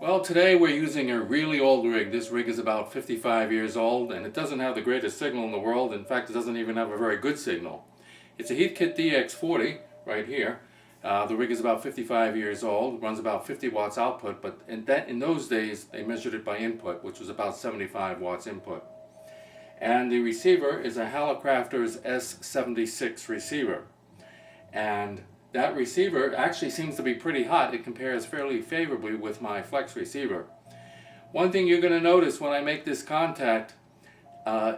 Well, today we're using a really old rig. This rig is about 55 years old and it doesn't have the greatest signal in the world. In fact, it doesn't even have a very good signal. It's a Heathkit DX40 right here. The rig is about 55 years old, runs about 50 watts output, but in those days they measured it by input, which was about 75 watts input. And the receiver is a Hallicrafters S76 receiver. And that receiver actually seems to be pretty hot. It compares fairly favorably with my flex receiver. One thing you're going to notice when I make this contact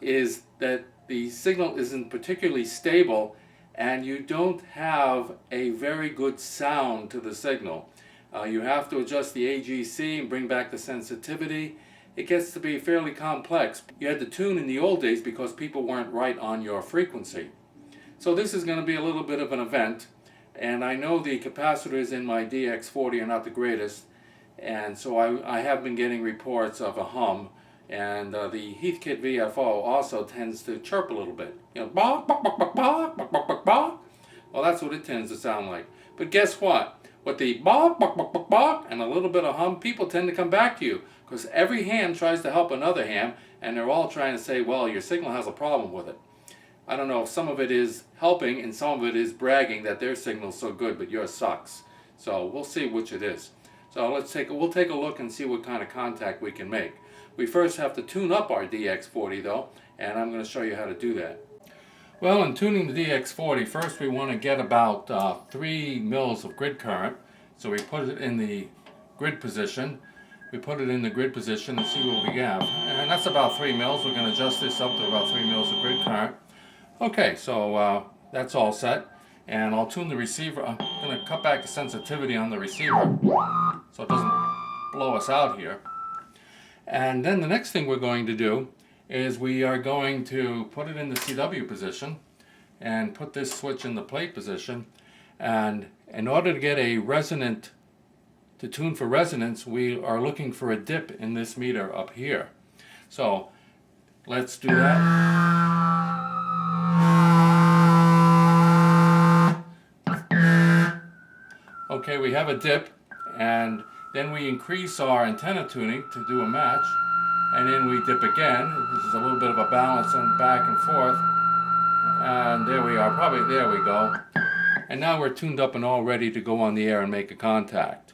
is that the signal isn't particularly stable and you don't have a very good sound to the signal. You have to adjust the AGC and bring back the sensitivity. It gets to be fairly complex. You had to tune in the old days because people weren't right on your frequency. So this is going to be a little bit of an event, and I know the capacitors in my DX40 are not the greatest, and so I have been getting reports of a hum, and the Heathkit VFO also tends to chirp a little bit. You know, bok, bok, bok, bok, bok, bok, bok, bok, bok. Well, that's what it tends to sound like. But guess what? With the bok, bok, bok, bok, bok, and a little bit of hum, people tend to come back to you, because every ham tries to help another ham, and they're all trying to say, well, your signal has a problem with it. I don't know if some of it is helping and some of it is bragging that their signal's so good but yours sucks. So we'll see which it is. So we'll take a look and see what kind of contact we can make. We first have to tune up our DX40 though, and I'm going to show you how to do that. Well, in tuning the DX40, first we want to get about 3 mils of grid current. So we put it in the grid position. We put it in the grid position and see what we have. And that's about 3 mils. We're going to adjust this up to about 3 mils of grid current. Okay, so that's all set, and I'll tune the receiver. I'm going to cut back the sensitivity on the receiver so it doesn't blow us out here. And then the next thing we're going to do is we are going to put it in the CW position and put this switch in the plate position. And in order to get a resonant, to tune for resonance, we are looking for a dip in this meter up here. So let's do that. Okay, we have a dip, and then we increase our antenna tuning to do a match, and then we dip again. This is a little bit of a balance and back and forth, and there we are, there we go. And now we're tuned up and all ready to go on the air and make a contact.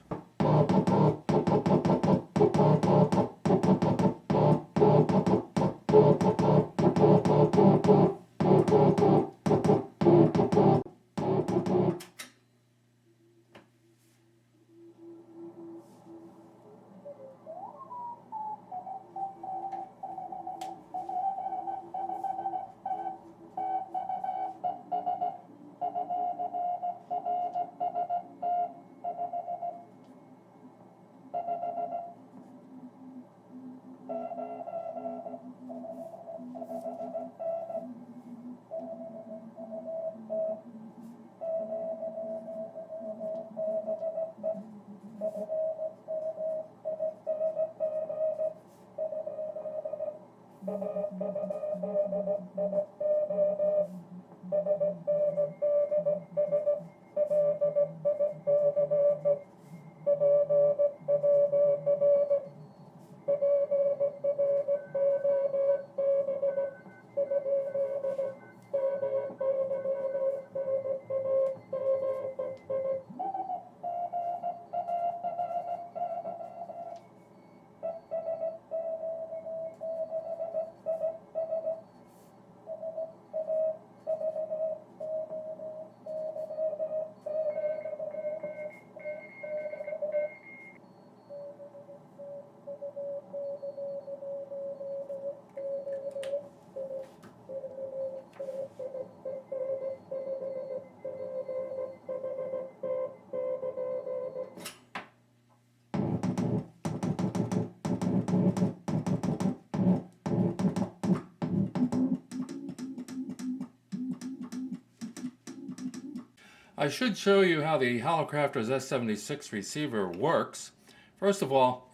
I should show you how the Hallicrafters S76 receiver works. First of all,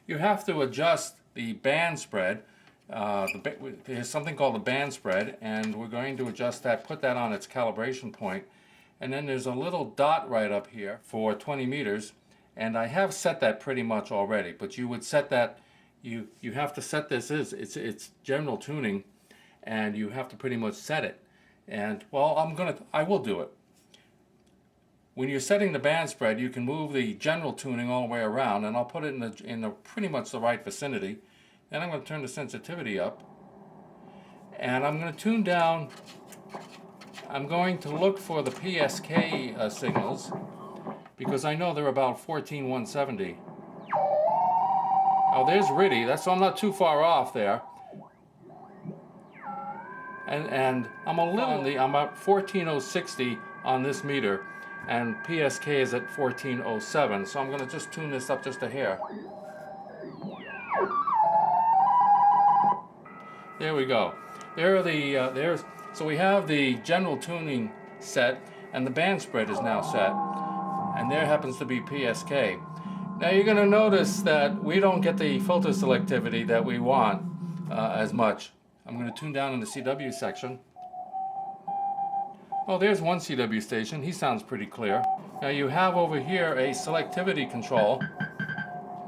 you have to adjust the band spread. There's something called the band spread, and we're going to adjust that, put that on its calibration point. And then there's a little dot right up here for 20 meters, And I have set that pretty much already, but you would set that, you have to set this as, it's general tuning, and you have to pretty much set it. And well, I will do it. When you're setting the band spread, you can move the general tuning all the way around, and I'll put it in the pretty much the right vicinity. Then I'm going to turn the sensitivity up, and I'm going to tune down. I'm going to look for the PSK signals, because I know they're about 14,170. Oh, there's RIDI. So I'm not too far off there. And I'm a little I'm at 14,060 on this meter, and PSK is at 14,007. So I'm going to just tune this up just a hair. There we go. There are the so we have the general tuning set, and the band spread is now set, and there happens to be PSK. Now you're going to notice that we don't get the filter selectivity that we want as much. I'm going to tune down in the CW section. Oh, there's one CW station. He sounds pretty clear. Now you have over here a selectivity control,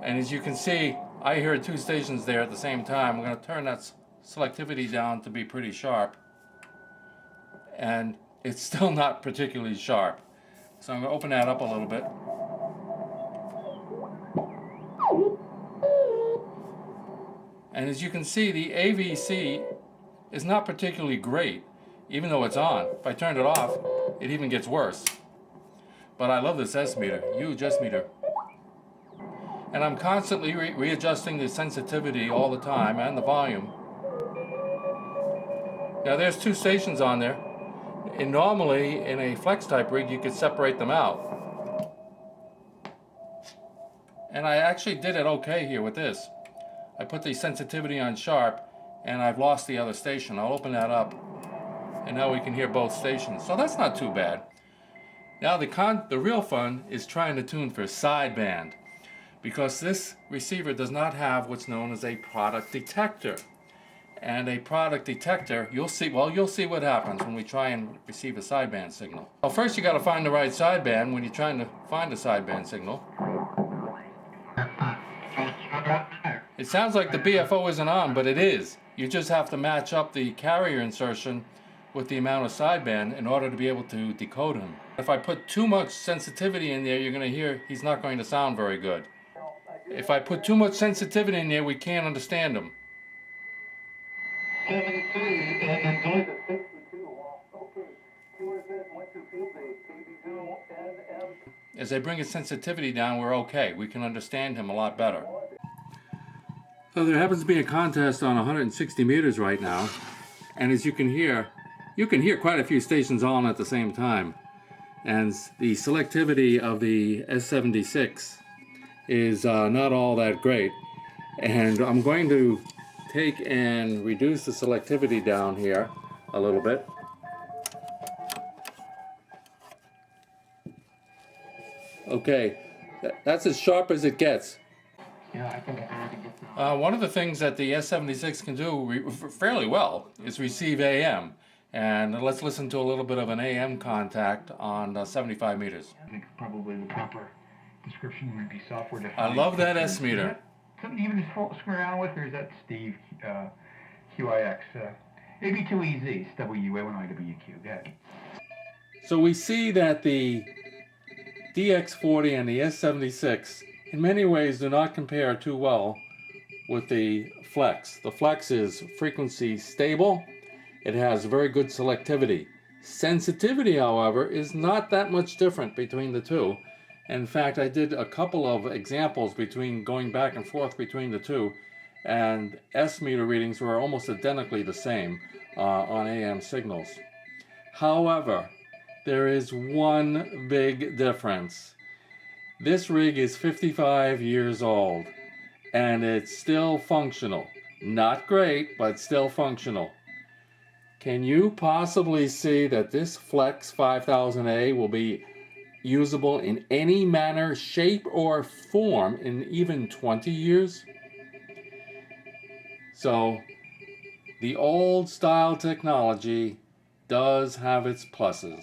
and as you can see, I hear two stations there at the same time. I'm going to turn that selectivity down to be pretty sharp, and it's still not particularly sharp. So I'm going to open that up a little bit. And as you can see, the AVC is not particularly great, even though it's on. If I turn it off, it even gets worse. But I love this S meter, huge S meter. And I'm constantly readjusting the sensitivity all the time, and the volume. Now there's two stations on there, and normally in a flex type rig you could separate them out. And I actually did it okay here with this. I put the sensitivity on sharp, and I've lost the other station. I'll open that up, and now we can hear both stations. So that's not too bad. Now the real fun is trying to tune for sideband, because this receiver does not have what's known as a product detector. And a product detector, you'll see what happens when we try and receive a sideband signal. Well, first you got to find the right sideband when you're trying to find a sideband signal. It sounds like the BFO isn't on, but it is. You just have to match up the carrier insertion with the amount of sideband in order to be able to decode him. If I put too much sensitivity in there, you're going to hear he's not going to sound very good. If I put too much sensitivity in there, we can't understand him. As I bring his sensitivity down, we're okay. We can understand him a lot better. So there happens to be a contest on 160 meters right now, and as you can hear quite a few stations on at the same time. And the selectivity of the S76 is not all that great. And I'm going to take and reduce the selectivity down here a little bit. Okay, that's as sharp as it gets. One of the things that the S76 can do fairly well is receive AM. And let's listen to a little bit of an AM contact on 75 meters. I think probably the proper description would be software defined. I love that S meter. Something even to screw around with, or is that Steve Q1OIK? AB2EZ, it's WA1IWQ. Go ahead. So we see that the DX40 and the S76 in many ways do not compare too well with the Flex. The Flex is frequency stable. It has very good selectivity. Sensitivity, however, is not that much different between the two. In fact, I did a couple of examples between going back and forth between the two, and S meter readings were almost identically the same on AM signals. However, there is one big difference. This rig is 55 years old, and it's still functional. Not great, but still functional. Can you possibly see that this Flex 5000A will be usable in any manner, shape, or form in even 20 years? So, the old style technology does have its pluses.